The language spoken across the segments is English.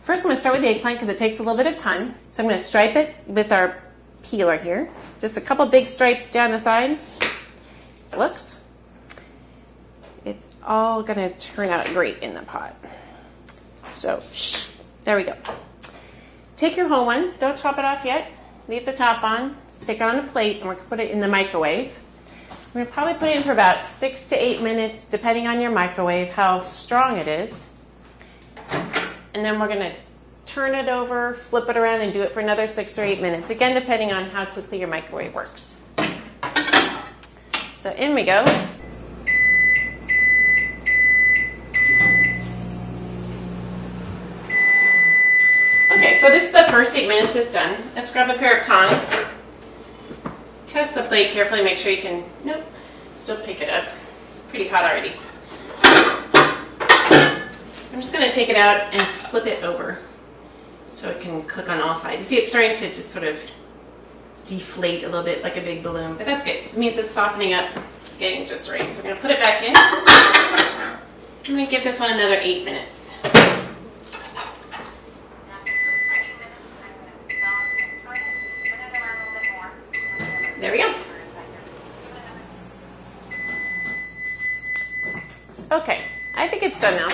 First, I'm going to start with the eggplant because it takes a little bit of time. So I'm going to stripe it with our peeler here. Just a couple big stripes down the side. It looks. It's all going to turn out great in the pot. So, there we go. Take your whole one. Don't chop it off yet. Leave the top on. Stick it on a plate, and we're going to put it in the microwave. We're going to probably put it in for about 6 to 8 minutes, depending on your microwave, how strong it is. And then we're going to turn it over, flip it around, and do it for another 6 or 8 minutes. Again, depending on how quickly your microwave works. So in we go. Okay, so this is the first 8 minutes is done. Let's grab a pair of tongs. Test the plate carefully, make sure you can, nope, still pick it up. It's pretty hot already. I'm just going to take it out and flip it over so it can cook on all sides. You see it's starting to just sort of deflate a little bit like a big balloon, but that's good. It means it's softening up. It's getting just right. So we're going to put it back in. I'm going to give this one another 8 minutes. There we go. Okay, I think it's done now.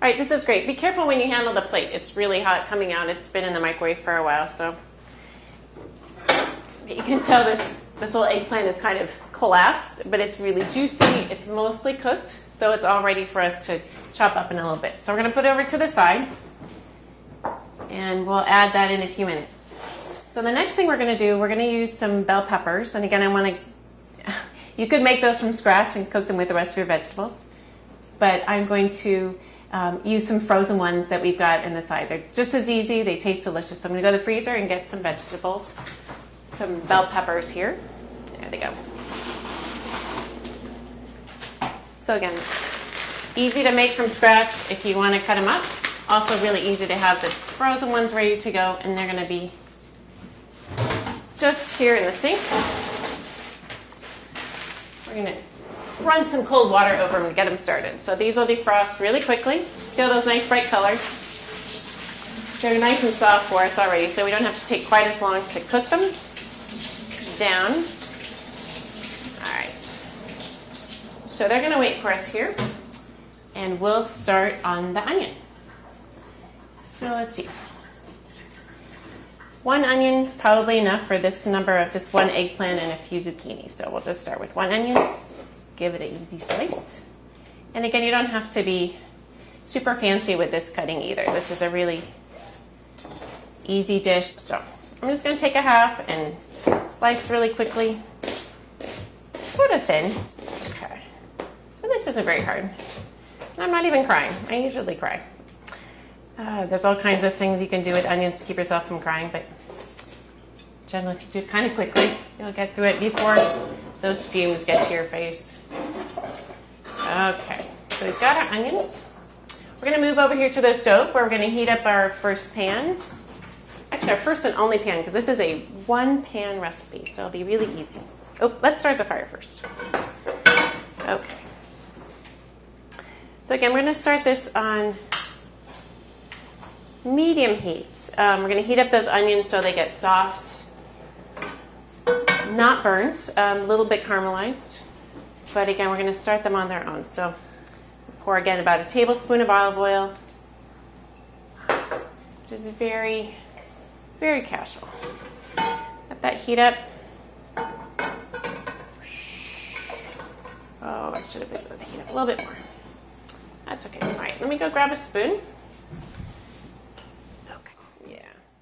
All right, this is great. Be careful when you handle the plate. It's really hot coming out. It's been in the microwave for a while, so you can tell this little eggplant is kind of collapsed, but it's really juicy. It's mostly cooked, so it's all ready for us to chop up in a little bit. So we're going to put it over to the side, and we'll add that in a few minutes. So the next thing we're going to do, we're going to use some bell peppers. And again, you could make those from scratch and cook them with the rest of your vegetables. But I'm going to use some frozen ones that we've got in the side. They're just as easy. They taste delicious. So I'm going to go to the freezer and get some vegetables. Some bell peppers here. There they go. So again, easy to make from scratch if you want to cut them up. Also really easy to have the frozen ones ready to go. And they're going to be just here in the sink. We're going to run some cold water over them to get them started. So these will defrost really quickly. See all those nice bright colors? They're nice and soft for us already, so we don't have to take quite as long to cook them down. All right. So they're going to wait for us here, and we'll start on the onion. So let's see. 1 onion is probably enough for this number of just 1 eggplant and a few zucchini. So we'll just start with 1 onion, give it an easy slice. And again, you don't have to be super fancy with this cutting either. This is a really easy dish. So I'm just going to take a half and slice really quickly, sort of thin. Okay. So this isn't very hard. And I'm not even crying. I usually cry. There's all kinds of things you can do with onions to keep yourself from crying, but generally if you do it kind of quickly, you'll get through it before those fumes get to your face. Okay, so we've got our onions. We're going to move over here to the stove where we're going to heat up our first pan. Actually, our first and only pan, because this is a 1-pan recipe, so it'll be really easy. Oh, let's start the fire first. Okay. So again, we're going to start this on medium heats. We're going to heat up those onions so they get soft, not burnt, a little bit caramelized. But again, we're going to start them on their own. So pour again about a tablespoon of olive oil, which is very, very casual. Let that heat up. Oh, I should have been able to heat up a little bit more. That's okay. All right, let me go grab a spoon.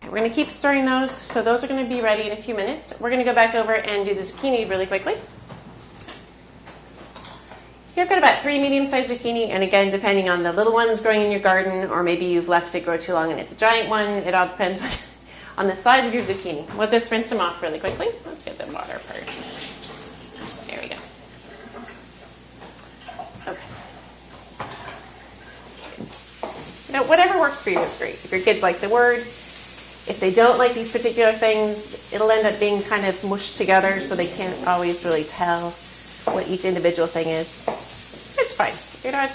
We're going to keep stirring those, so those are going to be ready in a few minutes. We're going to go back over and do the zucchini really quickly. Here I've got about 3 medium-sized zucchini, and again, depending on the little ones growing in your garden, or maybe you've left it grow too long and it's a giant one, it all depends on the size of your zucchini. We'll just rinse them off really quickly. Let's get the water part. There we go. Okay. Now, whatever works for you is great. If your kids like the word, if they don't like these particular things, it'll end up being kind of mushed together, so they can't always really tell what each individual thing is. It's fine. You know,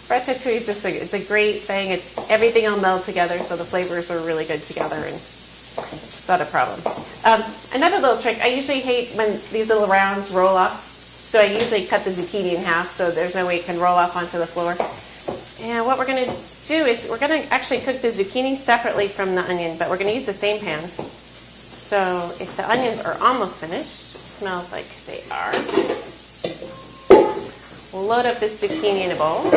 Ratatouille is just it's a great thing. Everything will meld together, so the flavors are really good together, and it's not a problem. Another little trick, I usually hate when these little rounds roll up, so I usually cut the zucchini in half so there's no way it can roll off onto the floor. And what we're going to do is we're going to actually cook the zucchini separately from the onion, but we're going to use the same pan. So if the onions are almost finished, it smells like they are, we'll load up this zucchini in a bowl.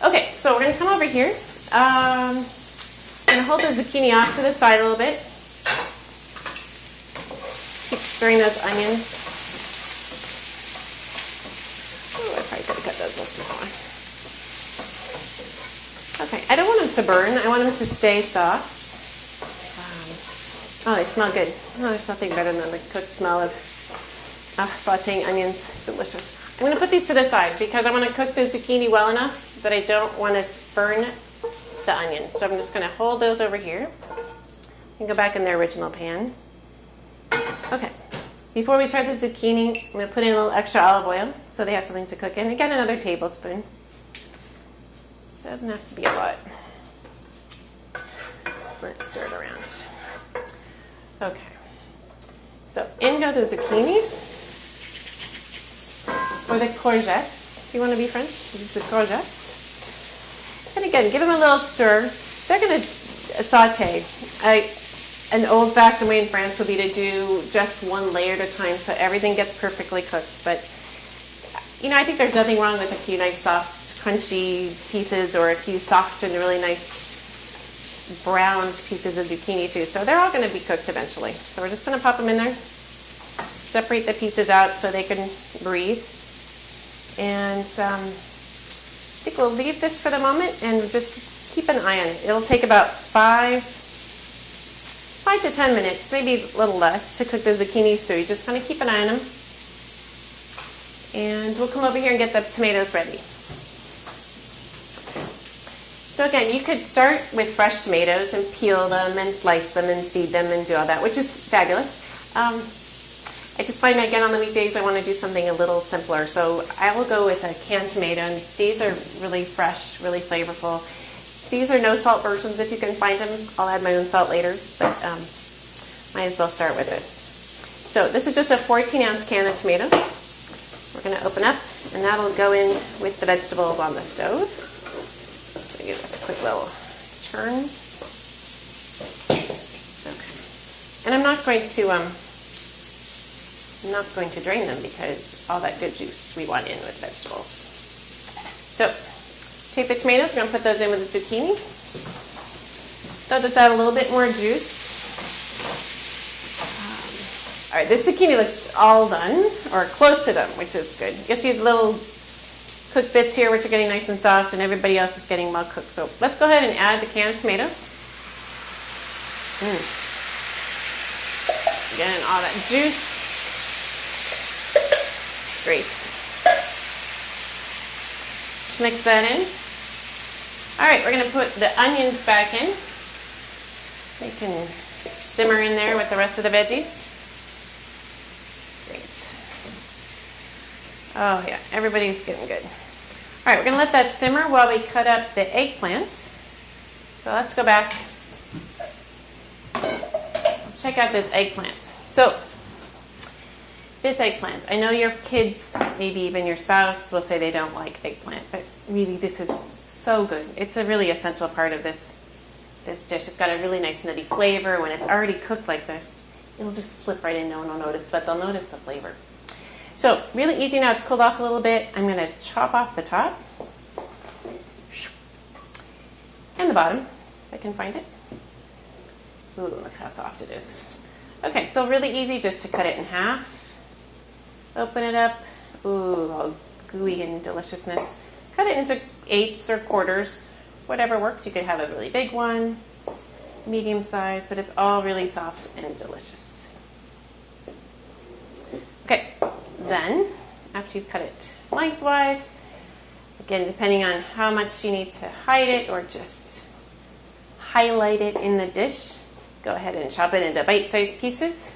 Okay, so we're going to come over here. I'm going to hold the zucchini off to the side a little bit. Keep stirring those onions. Oh, I probably could have cut those a little smaller. Okay, I don't want them to burn. I want them to stay soft. Oh, they smell good. Oh, there's nothing better than the cooked smell of sauteing onions. Delicious. I'm going to put these to the side because I want to cook the zucchini well enough that I don't want to burn the onions. So I'm just going to hold those over here and go back in their original pan. Okay. Before we start the zucchini, I'm going to put in a little extra olive oil so they have something to cook in. Again, another tablespoon. Doesn't have to be a lot. Let's stir it around. Okay. So in go the zucchini, or the courgettes, if you want to be French, use the courgettes. And again, give them a little stir. They're going to saute. An old-fashioned way in France would be to do just one layer at a time so everything gets perfectly cooked. But, you know, I think there's nothing wrong with a few nice soft, crunchy pieces or a few soft and really nice browned pieces of zucchini too. So they're all going to be cooked eventually. So we're just going to pop them in there. Separate the pieces out so they can breathe. And I think we'll leave this for the moment and just keep an eye on it. It'll take about 5 to 10 minutes, maybe a little less, to cook the zucchinis through. You just kind of keep an eye on them. And we'll come over here and get the tomatoes ready. So again, you could start with fresh tomatoes and peel them and slice them and seed them and do all that, which is fabulous. I just find, again, on the weekdays I want to do something a little simpler. So I will go with a canned tomato, and these are really fresh, really flavorful. These are no-salt versions if you can find them. I'll add my own salt later, but might as well start with this. So this is just a 14-ounce can of tomatoes. We're going to open up, and that'll go in with the vegetables on the stove. So give this a quick little turn. Okay. And I'm not going to drain them because all that good juice we want in with vegetables. So take the tomatoes, we're going to put those in with the zucchini. They'll just add a little bit more juice. All right, this zucchini looks all done, or close to done, which is good. You see the little cooked bits here, which are getting nice and soft, and everybody else is getting well cooked. So let's go ahead and add the canned tomatoes. Again, all that juice. Great. Let's mix that in. All right, we're going to put the onions back in. They can simmer in there with the rest of the veggies. Great. Oh yeah, everybody's getting good. All right, we're going to let that simmer while we cut up the eggplants. So let's go back. Check out this eggplant. So this eggplant, I know your kids, maybe even your spouse, will say they don't like eggplant, but really this is so good. It's a really essential part of this dish. It's got a really nice nutty flavor. When it's already cooked like this, it'll just slip right in. No one will notice, but they'll notice the flavor. So really easy now. It's cooled off a little bit. I'm going to chop off the top and the bottom, if I can find it. Ooh, look how soft it is. Okay, so really easy just to cut it in half. Open it up. Ooh, all gooey and deliciousness. Cut it into 8s or quarters, whatever works. You could have a really big one, medium size, but it's all really soft and delicious. Okay, then after you've cut it lengthwise, again, depending on how much you need to hide it or just highlight it in the dish, go ahead and chop it into bite-sized pieces.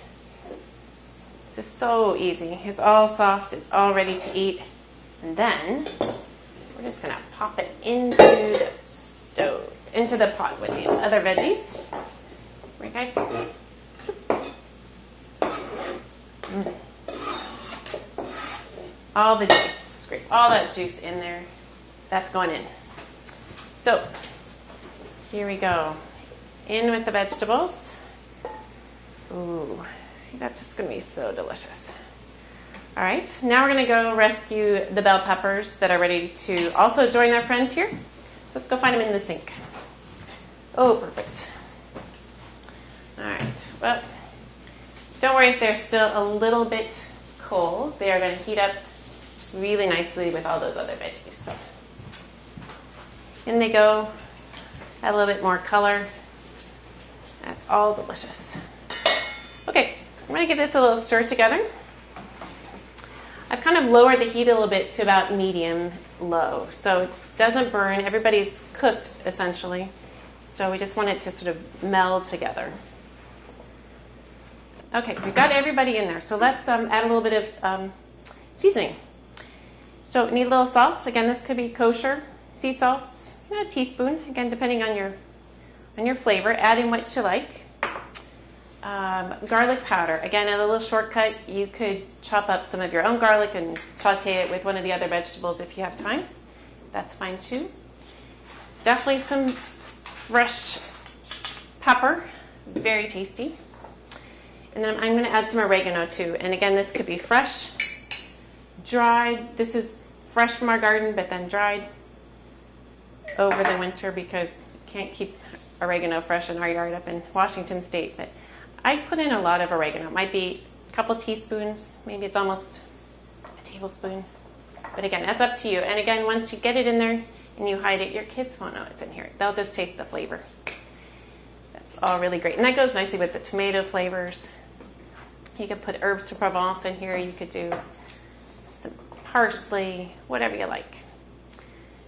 This is so easy. It's all soft. It's all ready to eat. And then we're just going to pop it into the stove, into the pot with the other veggies. Right, guys? All the juice. Scrape all that juice in there. That's going in. So, here we go. In with the vegetables. Ooh, see, that's just going to be so delicious. All right, now we're going to go rescue the bell peppers that are ready to also join their friends here. Let's go find them in the sink. Oh, perfect. All right, well, don't worry if they're still a little bit cold. They are going to heat up really nicely with all those other veggies. So, in they go. Add a little bit more color. That's all delicious. Okay, I'm going to give this a little stir together. I've kind of lowered the heat a little bit to about medium low, so it doesn't burn. Everybody's cooked, essentially. So we just want it to sort of meld together. Okay, we've got everybody in there. So let's add a little bit of seasoning. So we need a little salt. Again, this could be kosher sea salts, a teaspoon. Again, depending on your flavor. Add in what you like. Garlic powder. Again, a little shortcut. You could chop up some of your own garlic and saute it with one of the other vegetables if you have time. That's fine too. Definitely some fresh pepper. Very tasty. And then I'm going to add some oregano too. And again, this could be fresh, dried. This is fresh from our garden, but then dried over the winter because you can't keep oregano fresh in our yard up in Washington State. But I put in a lot of oregano. It might be a couple teaspoons. Maybe it's almost a tablespoon. But again, that's up to you. And again, once you get it in there and you hide it, your kids won't know it's in here. They'll just taste the flavor. That's all really great. And that goes nicely with the tomato flavors. You could put herbs de Provence in here. You could do some parsley, whatever you like.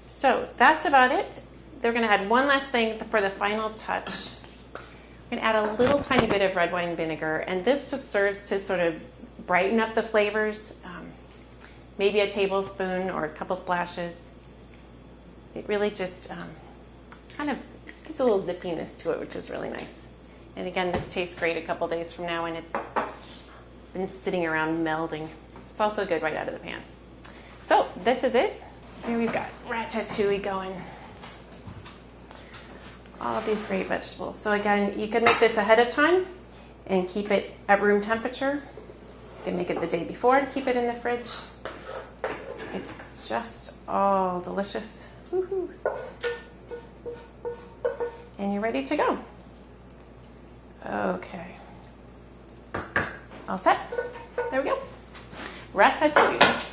So that's about it. They're going to add one last thing for the final touch. I'm going to add a little tiny bit of red wine vinegar, and this just serves to sort of brighten up the flavors. Maybe a tablespoon or a couple splashes. It really just kind of gives a little zippiness to it, which is really nice. And again, this tastes great a couple days from now when it's been sitting around melding. It's also good right out of the pan. So this is it. Here we've got ratatouille going. All of these great vegetables. So again, you can make this ahead of time and keep it at room temperature. You can make it the day before and keep it in the fridge. It's just all delicious. Woo-hoo. And you're ready to go. Okay. All set. There we go. Ratatouille.